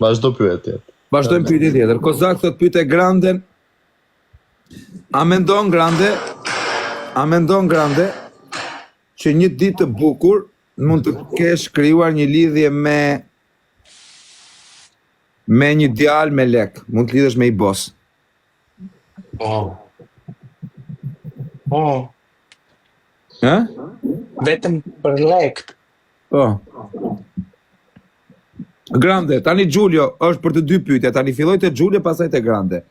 Vazhdo pyetjet. Vazhdojmë pyetje tjetër. Kozak thot pyet e Granden. A mendon Grande që një ditë të bukur mund të kesh krijuar një lidhje me një djalë me lek, mund të lidhesh me i bos. Ha? Vetëm për lekt. Po. Grande, tani Giulio është për të dy pyetje, tani filloj te Giulio pastaj te Grande.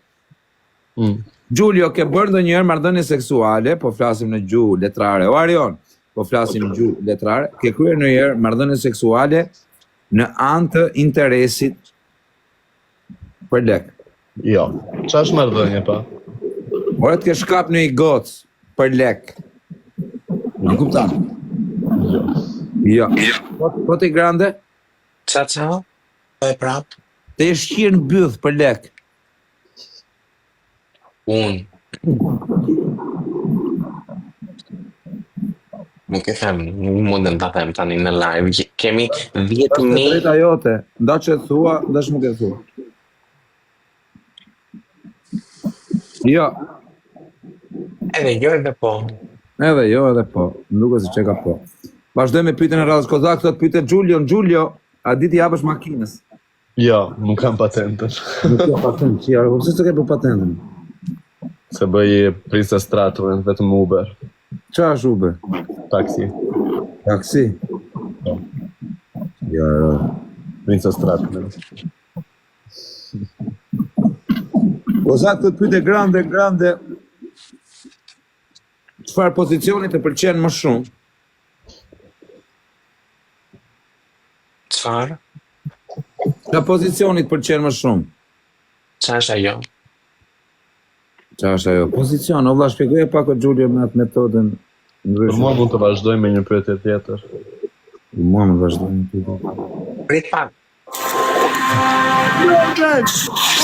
Giulio, ke bërë ndonjëherë marrëdhënie seksuale, po flasim në gjuhë letrare. O Arion, po flasim në gjuhë letrare, ke kryer ndonjëherë marrëdhënie seksuale në anë të interesit për lek? Jo. Ç'është marrëdhënie pa? Ora të ke shkap në i goc për lek. Në kuptan? Jo. Po te Grande? Ça? E prap? Te e shqirë në byth për lek. Unë. Nuk e them, nuk mundem ta them tani në live. Kemi 10.000. Drejta jote, nda që e thua, ndash nuk e thua. Jo. Edhe jo edhe po. Edhe jo edhe po, nuk e si që ka po. Vazhdoj me pyetjen e radhës. Kozak thot pyetet Giulio, a di ti japësh makinës? Jo, nuk kam patentën. Nuk ka patent, që jarë, pse s'ke për patentën? Se bëj Prince Stratuen, vetëm Uber. Qa është Uber? Taksi. Taksi? Po. Jo. Prince Stratuen. Kozak thot pyetje Grande. Çfarë pozicioni të pëlqen më shumë? Çfarë? Qa pozicioni të pëlqen më shumë? Qa është ajo? Qa është ajo? Pozicion, o vlla shpjegoje pak o Giulio me atë metodën. Për mua mund të vazhdoj me një pyetje tjetër. Mua më vazhdoj me pyetje. Prit pak.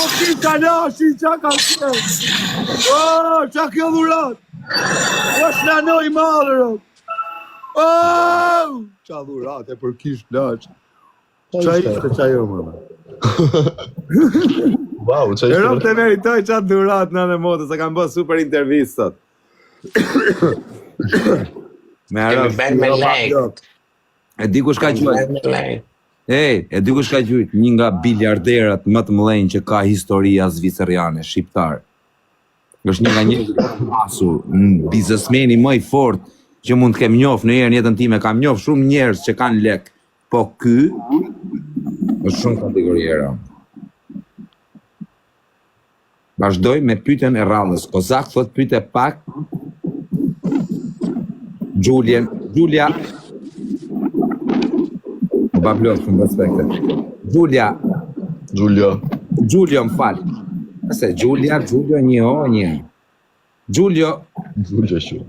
O ti kalashi, qa ka qenë? O, qa kjo dhurat? O shlanoj madhërët? O, qa dhurat e për kish laq. Qa ishte qa jo më? Wow, qa E ishte? rop të meritoj qa dhurat në në motë, se kam bërë super intervistat. Me Kemi bërë me lek. E di kush ka Kemi qujt? bërë me lek. E di kush ka qujt? Një nga biljarderat më të mëdhenj që ka historia zviceriane, shqiptar. Është një nga njerëzit më të pasur, biznesmeni më i fort që mund të kem njoft në herën jetën time, kam njoft shumë njerëz që kanë lek, po ky është shumë kategori e rëndë. Vazhdoj me pyetjen e radhës. Kozak thot pyetje pak. Giulia. Bablot, shumë respekte. Giulio, më fal. Ase Giulio, një o, një. Giulio shumë.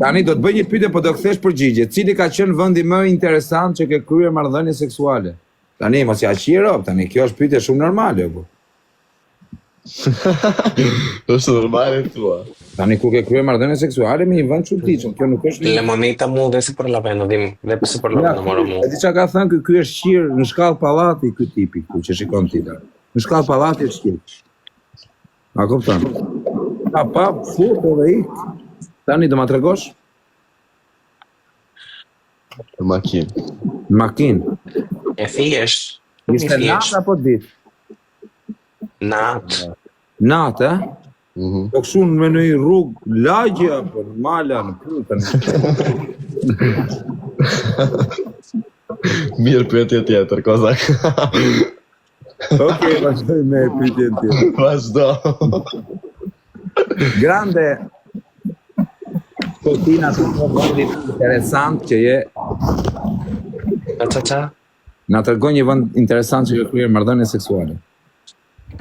Tani do të bëj një pyetje, po do kthesh përgjigje. Cili ka qenë vendi më interesant që ke kryer marrëdhënie seksuale? Tani mos ja qiro, tani kjo është pyetje shumë normale, po. Është normale tua. Tani ku ke kryer marrëdhënie seksuale me një vend çuditshëm, kjo nuk është. Lemonita mu dhe si për laveno, dim. Dhe për si për laveno moro mu. E di çka ka thënë ky është shqir në shkallë pallati ky tipi këtu që shikon ti tani. Në shkallë pallati është shqir. A kupton? Pa, fut edhe ik. Tani do ma tregosh? Në makinë. Makinë. E thjesht. Ishte natë apo ditë? Natë. Natë, e? Po kështu me në i rrugë lagje apo në mala në prutën. Mirë pyetje tjetër, Kozak. Okej, vazhdoj me pyetjen tjetër. Vazhdo. Grande, po ti na tregon një interesant që je. Qa? Na tregon një vend interesant që ke kryer marrëdhënie seksuale. E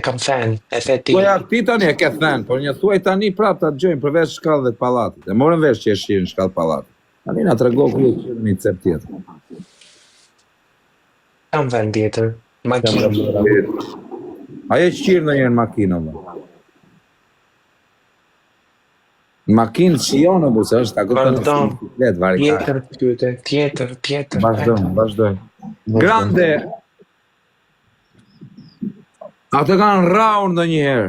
kam thënë, e the ti. Po ja, ti tani e ke thënë, por një thuaj tani prap ta dëgjojmë përveç shkallëve të pallatit. E morën vesh që e shihën në shkallë pallatit. Tani na trego ku e qenë një cep tjetër. Kam vend tjetër. Makinë. Ajo qirë në njërë makinë, më. Makinë qion, bu, se është, ta kupton në Vazhdon. bisiklet, varikare. Tjetër. Vazhdoj. Grande. Ato kanë rau ndonjëherë.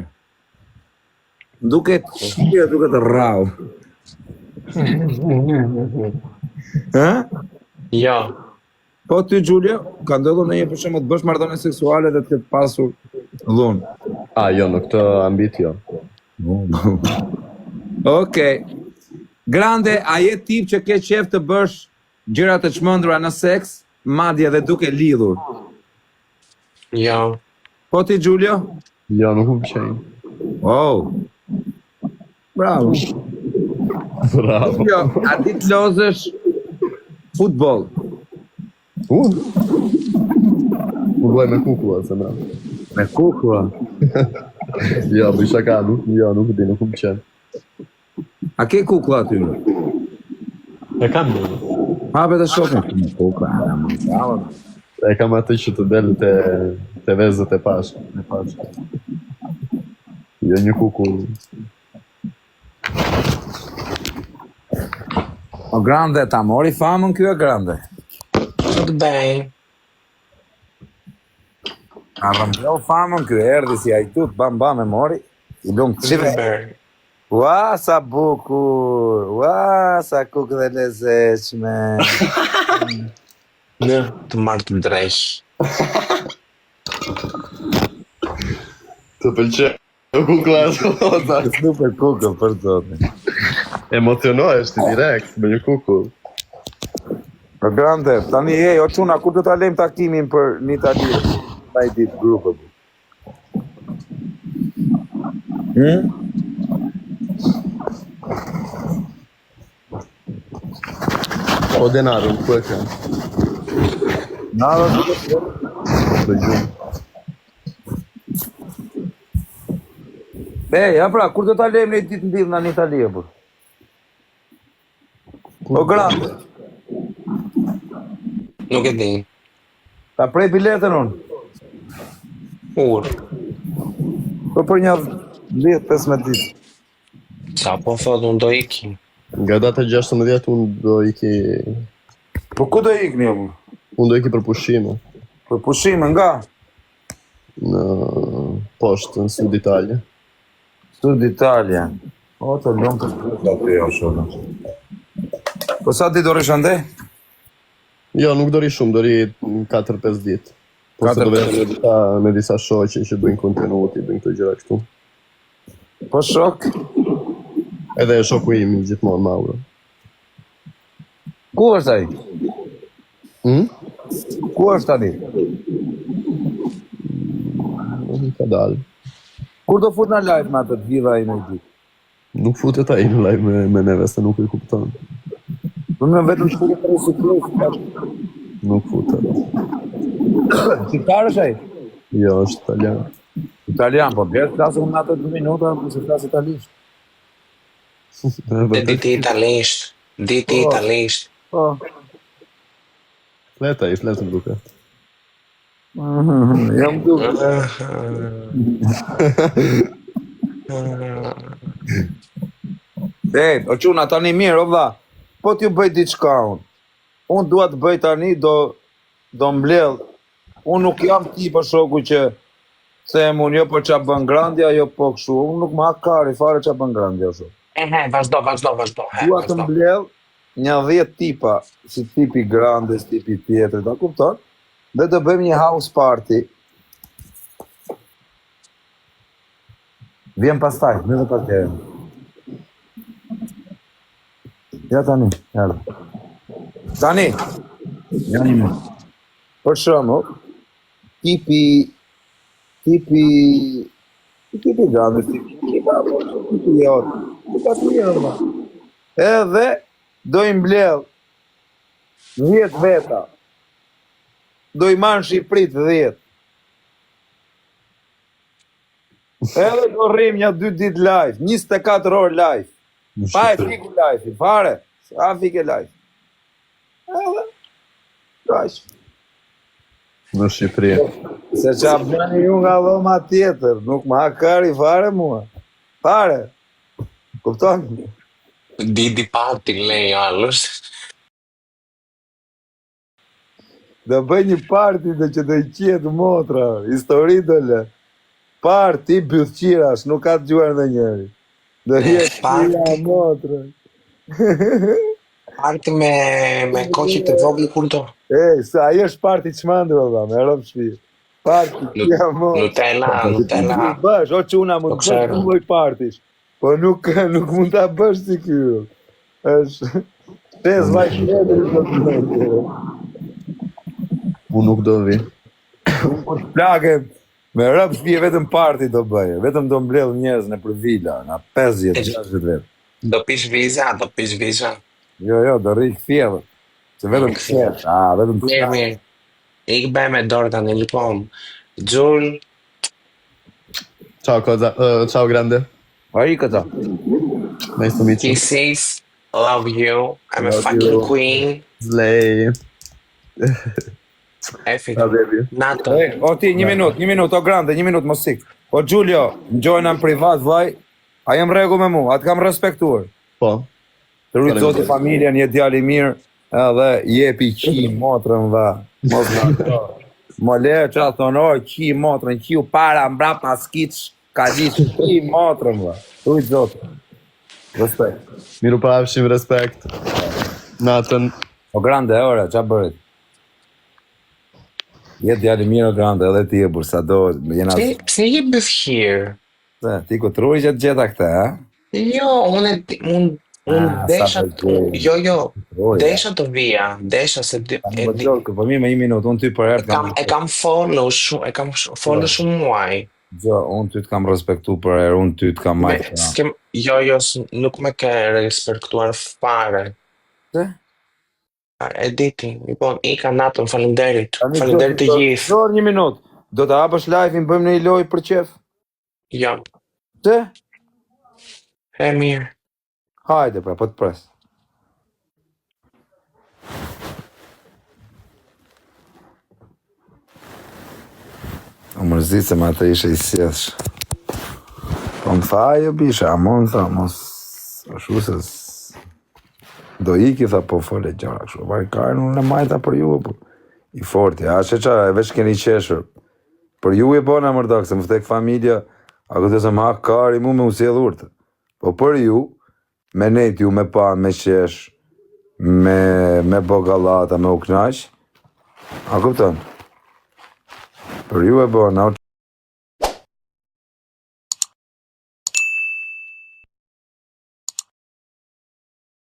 Duket shqipja, duket rau. Ë? Jo. Po ty Giulio, ka ndodhur ndonjë për shembull të bësh marrëdhënie seksuale dhe të ketë pasur dhunë. Jo, në këtë ambit jo. Okej. Grande, a je tip që ke qef të bësh gjëra të çmendura në seks, madje edhe duke lidhur? Jo. Po ti Giulio? Jo, nuk më pëlqejnë. Oh. Bravo. Bravo. Giulio, a di të lozësh futboll? Unë? Unë bëj me kukulla, se na. Me kukulla? Jo, bëj shaka, nuk di, nuk më pëlqen. A ke kukulla aty? E kam një. Hape të shohim. Me kukulla, bravo. E kam atë që të del te vezët e pashë. Jo një kukull. O Grande, ta mori famën kjo e Grande. Të bëj. A rëmbel famën kjo, erdi si ajtut, bam e mori. I lung Të qive. bëj. Ua, sa bukur. Ua, sa kukë dhe lezeqme. Në të marrë të drejsh. Të pëlqen. Kukulla është. Super kukë, për zotin. Emocionohesh ti direkt me një kukull. O Grande, tani o quna, kur të ta lejmë takimin për një tani në i ditë grupë? O denarën, ku e kam? Nada, Të gjumë. ja pra, kur të ta lejmë një ditë ndidhë në Itali, për? O Grande, Nuk e di. ta prej biletën unë, për një 10-15 ditë. Sa po thot unë do iki. Nga data 16 unë do iki... Po ku do ikni, për? Unë do iki për pushime. Për pushime, nga? Në poshtë, në sud Italia. Sud Italia. O, të lëmë të shkruat aty, o shumë. Po sa ti do rish ande? Jo, nuk do ri shumë, do ri 4-5 ditë. Po se do vetë me disa shoqe që bëjnë kontenuti, bëjnë këto gjëra kështu. Po shok? Edhe e shoku im gjithmonë Mauro. Ku është ai? Ku është tani? Nuk ka dalë. Kur do fut në live me atë të gjitha i në ditë? Nuk futet ai në live me neve, se nuk e kupton. Për me vetëm shkurit për rësikluj. Nuk futet. Shqiptar është ai? Jo, është italian. Italian, po bjerë klasën në atë 2 minuta, për se klasë italisht. Diti italisht. Diti italisht. Po. Fleta i fletë më duke. Jam duke. O quna, tani mirë, o vla. Po t'ju bëj diçka unë. Unë dua të bëj tani, do mbledh. Unë nuk jam ti për shoku që them unë jo për qa bën Grandja, jo po kështu. Unë nuk ma kari fare qa bën Grandja o shoku. Vazhdo. Dua të mbledh një 10 tipa, si tipi Grandes, tipi tjetër, ta kupton? Dhe do bëjmë një house party. Vjen pastaj, në dhe pas tjerën. Ja tani, erdhe. Tani, ja një më. Për shembull, tipi Grandes, tipi jot, edhe do i mbledh 10 veta. Do i marrë Shqipërit 10. Edhe do rrim një 2 ditë live, 24 orë live. Pa e fiku live, fare, sa fike live. Edhe, kaq. Në Shqipëri. Se qa bëni ju nga dhoma tjetër, nuk ma kari fare mua. Fare. Kupton? Didi party, λέει ο άλλος. Do bëj një party dhe që do i qetë motra, histori do le. Party byllqirash, nuk ka të gjuar dhe njeri. Do jetë qira motra. Party me koqit të vogël kur do. Sa ajo është party çmandro valla, me rob shtëpi. Party qira motra. Nutella. Bësh, o çuna mund të bësh një lloj partish. Po nuk mund ta bësh si ky. Është 5 vajzë tjetër. Unë nuk do vi. Plagën, me rëpë shpije vetëm party do bëje, vetëm do mbledh njerëz në për vila, nga 50-60 vetë. Do pish viza. Jo, do rri këthjellë, se vetëm këthjellë, vetëm Mirë. Ik bëj me dorë tani, lipom. Gjul, Ciao grande. a i këta. Nice to meet you. kisses, love you, I'm a Love fucking you. queen. Slay. Efik, Ciao baby. nato. O ti, një minut, o grande, një minut, mos sik. O Giulio, më gjojnë në privat, vaj, a jem regu me mu, atë kam respektuar. Po. Të rritë zoti familjen, je djali mirë, edhe jepi qi motrën dhe mos në to. Më le që atë thonë, qi motrën, qiu para mbra pas kiç, ka gjithë qi motrën dhe. Të rritë zoti. Respekt. Miru pafshim, respekt. Natën. O grande, ora, qa bërit? Je djali mirë o grande, edhe ti e bursa do, jena... Pse je bëth here? Ti ku të rrujë që të gjeta këte, ha? Jo, unë desha, desha të vija, desha se Po mi me një minut, unë ty për herë e kam follow shumë muaj. Jo, unë ty të kam respektu për herë, unë ty të kam majtë. Nuk me ke respektuar fare. Se? E diti, i ka natën, falenderit të gjithë. Dorë një minut, do të hapësh live-in, bëjmë në i loj për qef? Jo, Se? e mirë. Hajde pra, po të pres. O mërzit se ma të ishe i sjesh. Po më tha ajo bisha, amon tha, mos... Ashu se... Do iki, tha, po fole gjara, kështu. Varkarën unë në majta për ju, po. I forti, a që qa, e veç keni qeshur. Për ju e bona mërdak, se më ftek familja, a këtë se më hak kari mu me usjell urtë. Po për ju, me nejt ju me pa, me qesh, me bogalata, me uknash, a këpëton? Për ju e bona,